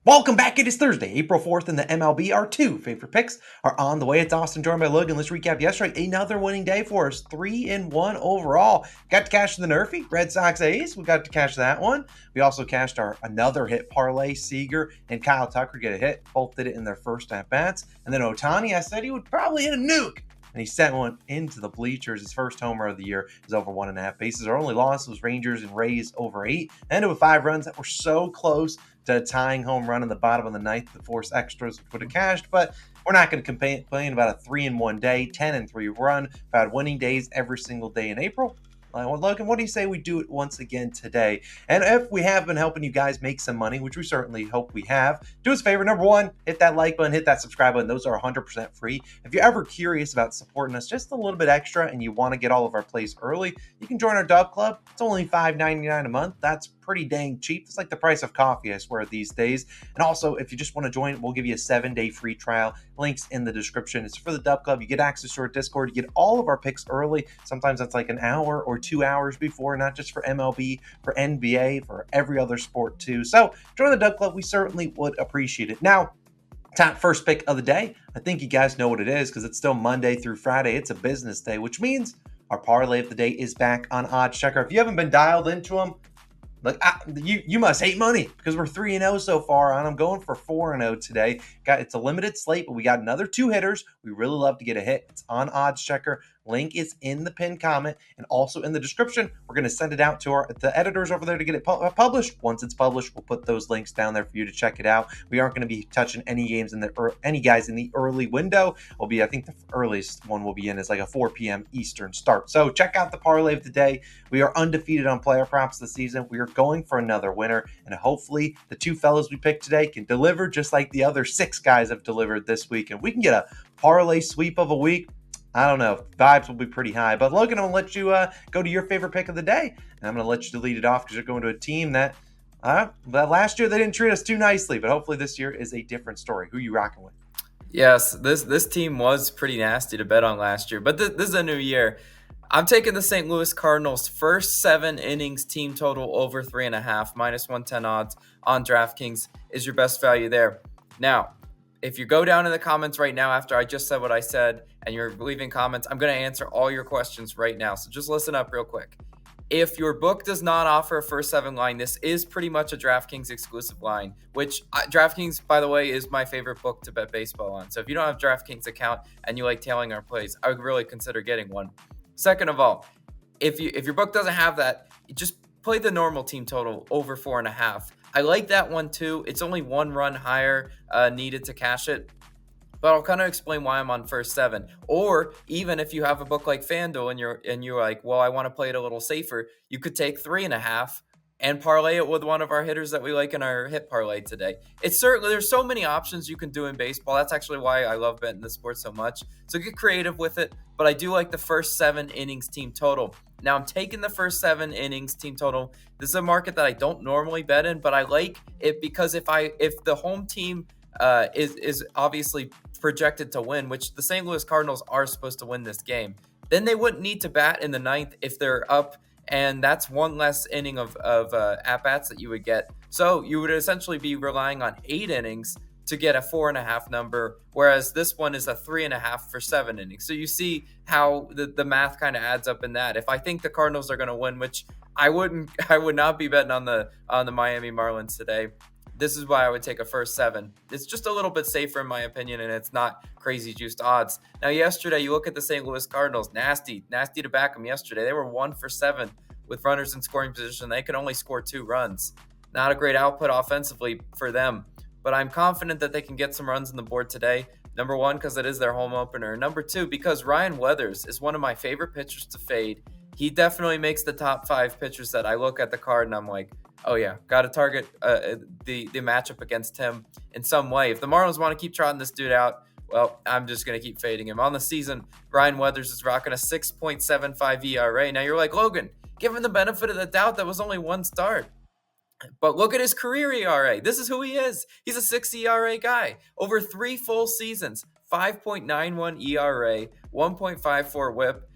Welcome back. It is Thursday, April 4th, and the MLB. Our two favorite picks are on the way. It's Austin, joined by Logan. Let's recap yesterday. Another winning day for us. 3-1 overall. Got to cash the Nerfy, Red Sox A's. We got to cash that one. We also cashed our another hit parlay. Seager and Kyle Tucker get a hit. Both did it in their first at-bats. And then Ohtani, I said he would probably hit a nuke. And he sent one into the bleachers. His first homer of the year is over 1.5 bases. Our only loss was Rangers and Rays over 8. Ended with 5 runs that were so close to a tying home run in the bottom of the ninth to force extras, which would have cashed. But we're not going to complain about a 3-1 day, 10-3 run. We've had winning days every single day in April. Logan, what do you say we do it once again today? And if we have been helping you guys make some money, which we certainly hope we have, do us a favor. Number one, hit that like button, hit that subscribe button. Those are 100% free. If you're ever curious about supporting us just a little bit extra and you want to get all of our plays early, you can join our DubClub. It's only $5.99 a month. That's pretty dang cheap. It's like the price of coffee, I swear, these days. And also, if you just want to join, we'll give you a 7-day free trial. Links in the description. It's for the DubClub. You get access to our Discord. You get all of our picks early. Sometimes that's like an hour or 2 hours before, not just for MLB, for NBA, for every other sport too. So join the DubClub. We certainly would appreciate it. Now, top first pick of the day. I think you guys know what it is because it's still Monday through Friday. It's a business day, which means our parlay of the day is back on Odds Checker. If you haven't been dialed into them, you must hate money because we're 3-0 so far on. I'm going for 4-0 today. It's a limited slate, but we got another 2 hitters. We really love to get a hit. It's on Odds Checker. Link is in the pinned comment and also in the description. We're going to send it out to the editors over there to get it published. Once it's published, we'll put those links down there for you to check it out. We aren't going to be touching any games any guys in the early window. I think the earliest one will be in is like a 4 p.m. Eastern start. So check out the parlay of the day. We are undefeated on player props this season. We are going for another winner, and hopefully the 2 fellows we picked today can deliver just like the other 6 guys have delivered this week, and we can get a parlay sweep of a week. I don't know. Vibes will be pretty high. But Logan, I'm going to let you go to your favorite pick of the day. And I'm going to let you lead it off because you're going to a team that last year they didn't treat us too nicely. But hopefully this year is a different story. Who are you rocking with? Yes, this team was pretty nasty to bet on last year. But this is a new year. I'm taking the St. Louis Cardinals' first 7 innings team total over 3.5, minus 110 odds on DraftKings is your best value there. Now, if you go down in the comments right now after I just said what I said and you're leaving comments, I'm going to answer all your questions right now. So just listen up real quick. If your book does not offer a first 7 line, this is pretty much a DraftKings exclusive line, which DraftKings, by the way, is my favorite book to bet baseball on. So if you don't have DraftKings account and you like tailing our plays, I would really consider getting one. Second of all, if your book doesn't have that, just play the normal team total over 4.5. I like that one too. It's only 1 run higher needed to cash it. But I'll kind of explain why I'm on first 7. Or even if you have a book like FanDuel and you're like, well, I want to play it a little safer, you could take 3.5 and parlay it with one of our hitters that we like in our hit parlay today. There's so many options you can do in baseball. That's actually why I love betting the sport so much. So get creative with it. But I do like the first 7 innings team total. Now I'm taking the first 7 innings team total. This is a market that I don't normally bet in, but I like it because if the home team is obviously projected to win, which the St. Louis Cardinals are supposed to win this game, then they wouldn't need to bat in the 9th if they're up, and that's 1 less inning of at-bats that you would get. So you would essentially be relying on 8 innings to get a 4.5 number, whereas this one is a 3.5 for 7 innings. So you see how the math kind of adds up in that. If I think the Cardinals are going to win, which I would not be betting on the Miami Marlins today, this is why I would take a first 7. It's just a little bit safer in my opinion, and it's not crazy juiced odds. Now, yesterday, you look at the St. Louis Cardinals, nasty to back them yesterday. They were 1 for 7 with runners in scoring position. They could only score 2 runs. Not a great output offensively for them, but I'm confident that they can get some runs on the board today. Number 1, because it is their home opener. Number 2, because Ryan Weathers is one of my favorite pitchers to fade. He definitely makes the top 5 pitchers that I look at the card and I'm like, oh yeah, got to target the matchup against him in some way. If the Marlins want to keep trotting this dude out, well, I'm just going to keep fading him. On the season, Ryan Weathers is rocking a 6.75 ERA. Now you're like, Logan, give him the benefit of the doubt. That was only 1 start. But look at his career ERA. This is who he is. He's a 6 ERA guy. Over 3 full seasons, 5.91 ERA, 1.54 whip.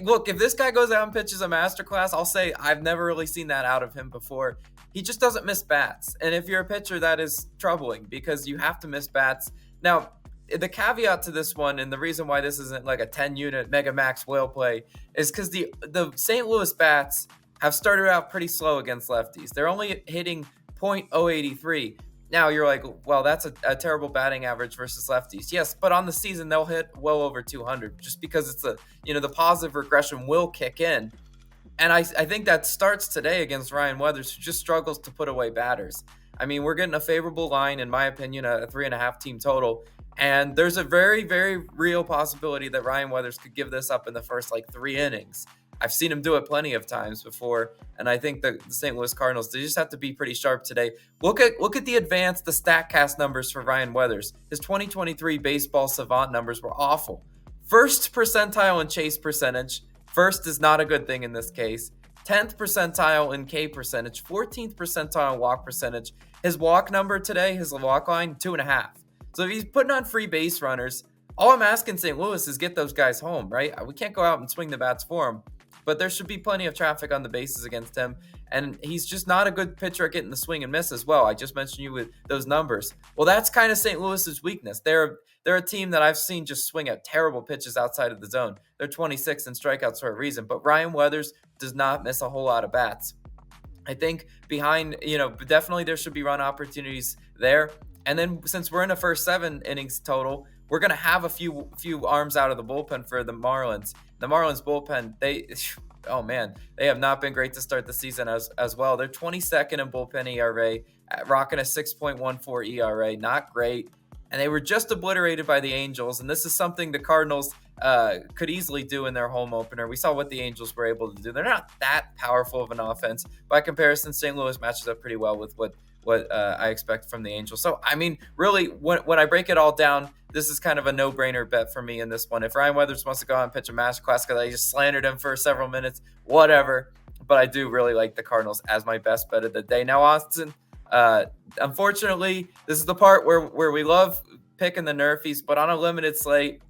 Look, if this guy goes out and pitches a masterclass, I'll say I've never really seen that out of him before. he just doesn't miss bats. And if you're a pitcher, that is troubling because you have to miss bats. Now, the caveat to this one, and the reason why this isn't like a 10-unit mega max whale play, is because the St. Louis bats have started out pretty slow against lefties. They're only hitting .083. Now you're like, well, that's a terrible batting average versus lefties. Yes, but on the season they'll hit well over 200, just because it's the positive regression will kick in. And I think that starts today against Ryan Weathers, who just struggles to put away batters. I mean, we're getting a favorable line, in my opinion, a 3.5 team total. And there's a very, very real possibility that Ryan Weathers could give this up in the first 3 innings. I've seen him do it plenty of times before, and I think the St. Louis Cardinals, they just have to be pretty sharp today. Look at the StatCast numbers for Ryan Weathers. His 2023 Baseball Savant numbers were awful. First percentile in chase percentage. First is not a good thing in this case. 10th percentile in K percentage. 14th percentile in walk percentage. His walk number today, his walk line, 2.5. So if he's putting on free base runners, all I'm asking St. Louis is get those guys home, right? We can't go out and swing the bats for him, but there should be plenty of traffic on the bases against him. And he's just not a good pitcher at getting the swing and miss as well. I just mentioned you with those numbers. Well, that's kind of St. Louis's weakness. They're a team that I've seen just swing at terrible pitches outside of the zone. They're 26 in strikeouts for a reason, but Ryan Weathers does not miss a whole lot of bats. I think behind, definitely there should be run opportunities there. And then since we're in the first 7 innings total, we're going to have a few arms out of the bullpen for the Marlins. The Marlins bullpen, they have not been great to start the season as well. They're 22nd in bullpen ERA, rocking a 6.14 ERA, not great. And they were just obliterated by the Angels, and this is something the Cardinals could easily do in their home opener. We saw what the Angels were able to do. They're not that powerful of an offense. By comparison, St. Louis matches up pretty well with what I expect from the Angels. So, I mean, really, when I break it all down, this is kind of a no-brainer bet for me in this one. If Ryan Weathers wants to go out and pitch a masterclass because I just slandered him for several minutes, whatever. But I do really like the Cardinals as my best bet of the day. Now, Austin, unfortunately, this is the part where we love picking the nerfies, but on a limited slate,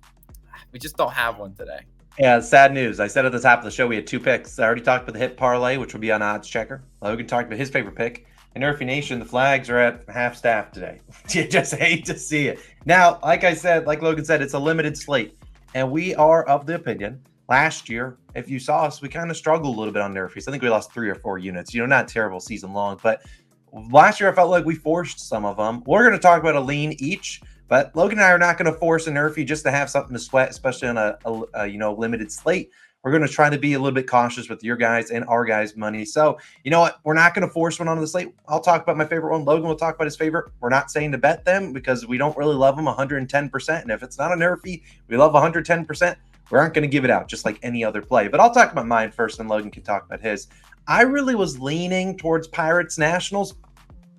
we just don't have one today. Yeah, sad news. I said at the top of the show we had 2 picks. I already talked about the hit parlay, which will be on Odds Checker. Logan talked about his favorite pick. In Nerfy Nation, the Flags are at half staff today. You just hate to see it. Now, like I said, like Logan said, it's a limited slate. And we are of the opinion, last year, if you saw us, we kind of struggled a little bit on Nerfies. I think we lost 3 or 4 units. Not terrible season long. But last year, I felt like we forced some of them. We're going to talk about a lean each. But Logan and I are not going to force a Nerfy just to have something to sweat, especially on a limited slate. We're going to try to be a little bit cautious with your guys and our guys' money. So, you know what? We're not going to force one onto the slate. I'll talk about my favorite one. Logan will talk about his favorite. We're not saying to bet them because we don't really love them 110%. And if it's not a Nerfy, we love 110%. We aren't going to give it out just like any other play. But I'll talk about mine first, and Logan can talk about his. I really was leaning towards Pirates Nationals.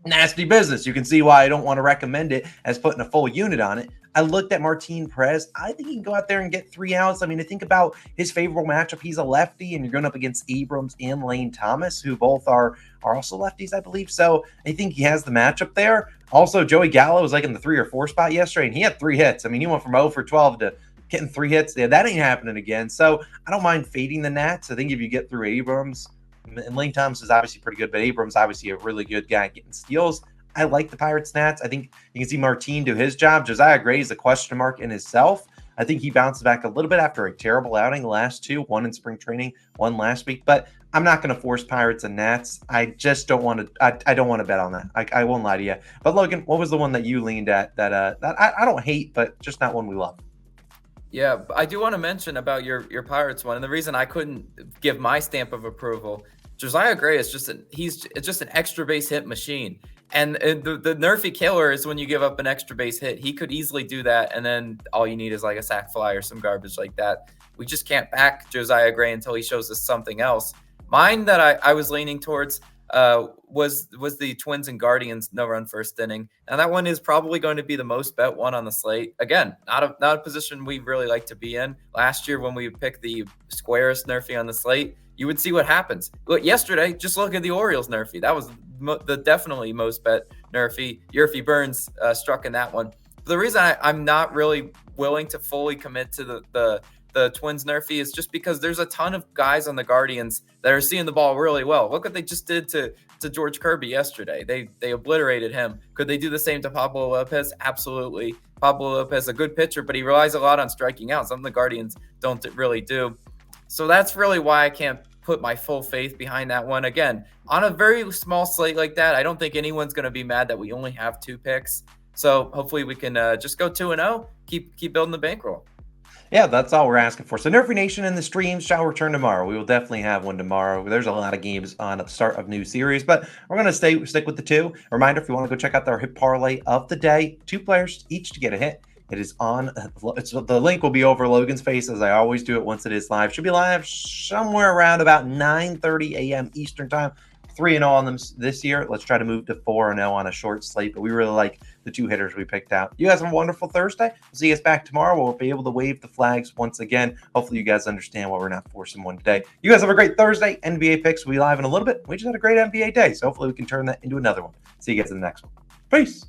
Nasty business. You can see why I don't want to recommend it as putting a full unit on it. I looked at Martin Perez. I think he can go out there and get 3 outs. I mean, I think about his favorable matchup. He's a lefty, and you're going up against Abrams and Lane Thomas, who both are also lefties, I believe. So I think he has the matchup there. Also, Joey Gallo was like in the 3 or 4 spot yesterday, and he had 3 hits. I mean, he went from 0 for 12 to getting 3 hits. Yeah, that ain't happening again. So I don't mind fading the Nats. I think if you get through Abrams, and Lane Thomas is obviously pretty good, but Abrams obviously a really good guy getting steals. I like the Pirates Nats. I think you can see Martin do his job. Josiah Gray is a question mark in himself. I think he bounced back a little bit after a terrible outing the last 2, 1 in spring training, 1 last week. But I'm not going to force Pirates and Nats. I just don't want to. I don't want to bet on that. I won't lie to you. But Logan, what was the one that you leaned at that I don't hate, but just not one we love? Yeah, I do want to mention about your Pirates one, and the reason I couldn't give my stamp of approval. Josiah Gray is just an extra base hit machine. And the Nerfy killer is when you give up an extra base hit. He could easily do that, and then all you need is like a sac fly or some garbage like that. We just can't back Josiah Gray until he shows us something else. Mine that I was leaning towards was the Twins and Guardians no-run first inning. And that one is probably going to be the most bet one on the slate. Again, not a position we really like to be in. Last year when we picked the squarest Nerfy on the slate, you would see what happens. Look, yesterday, just look at the Orioles Nerfy. That was the definitely most bet Nerfy. Yerfy Burns struck in that one. But the reason I'm not really willing to fully commit to the the Twins nerfy is just because there's a ton of guys on the Guardians that are seeing the ball really well. Look what they just did to George Kirby yesterday. They obliterated him. Could they do the same to Pablo Lopez? Absolutely. Pablo Lopez, a good pitcher, but he relies a lot on striking out, something the Guardians don't really do. So that's really why I can't put my full faith behind that one. Again, on a very small slate like that, I don't think anyone's going to be mad that we only have 2 picks. So hopefully we can just go 2-0, keep building the bankroll. Yeah, that's all we're asking for. So Nerfy Nation and the streams shall return tomorrow. We will definitely have one tomorrow. There's a lot of games on at the start of new series, but we're going to stick with the 2. Reminder, if you want to go check out our hit parlay of the day, 2 players each to get a hit. It is on. The link will be over Logan's face as I always do it once it is live. Should be live somewhere around about 9:30 a.m. Eastern time. 3-0 on them this year. Let's try to move to 4-0 on a short slate, but we really like the 2 hitters we picked out. You guys have a wonderful Thursday. We'll see us back tomorrow. We'll be able to wave the flags once again. Hopefully you guys understand why we're not forcing one today. You guys have a great Thursday. NBA picks will be live in a little bit. We just had a great NBA day, so hopefully we can turn that into another one. See you guys in the next one. Peace.